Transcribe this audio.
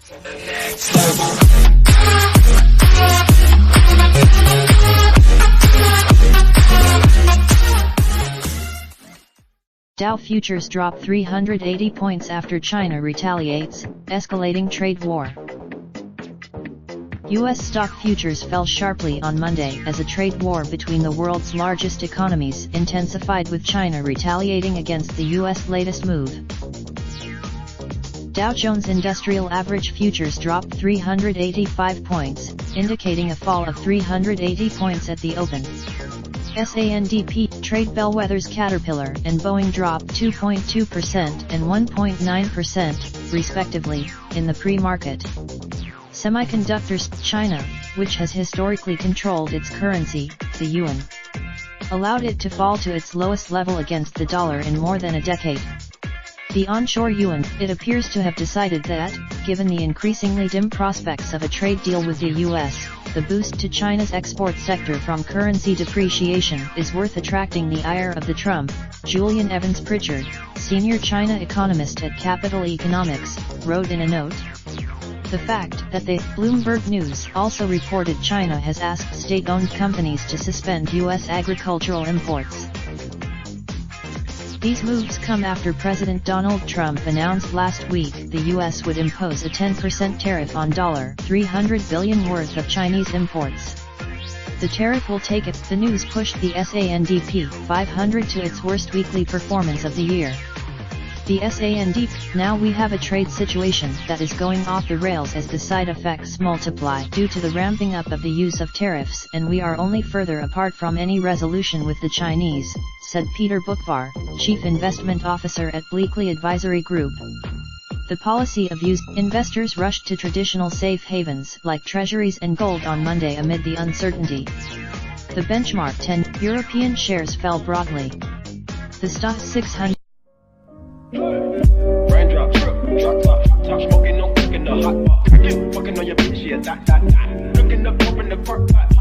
Dow futures drop 380 points after China retaliates, escalating trade war. U.S. stock futures fell sharply on Monday as a trade war between the world's largest economies intensified, with China retaliating against the U.S. latest move. Dow Jones Industrial Average futures dropped 385 points, indicating a fall of 380 points at the open. S&P trade bellwethers Caterpillar and Boeing dropped 2.2% and 1.9%, respectively, in the pre-market. Semiconductors, China, which has historically controlled its currency, the yuan, allowed it to fall to its lowest level against the dollar in more than a decade. The onshore yuan, it appears to have decided that, given the increasingly dim prospects of a trade deal with the U.S., the boost to China's export sector from currency depreciation is worth attracting the ire of the Trump. Julian Evans Pritchard, senior China economist at Capital Economics, wrote in a note. The fact that Bloomberg News also reported China has asked state-owned companies to suspend U.S. agricultural imports. These moves come after President Donald Trump announced last week the U.S. would impose a 10% tariff on $300 billion worth of Chinese imports. The tariff will take it. The news pushed the S&P 500 to its worst weekly performance of the year. The S&P, now we have a trade situation that is going off the rails as the side effects multiply due to the ramping up of the use of tariffs, and we are only further apart from any resolution with the Chinese, said Peter Bookvar, Chief Investment Officer at Bleakley Advisory Group. The policy of used investors rushed to traditional safe havens like treasuries and gold on Monday amid the uncertainty. The benchmark 10 European shares fell broadly. The stock 600 Raindrop, drop top smoking, no cooking the hot pot. Fucking on your bitch, yeah, that. Looking up, open the park pot.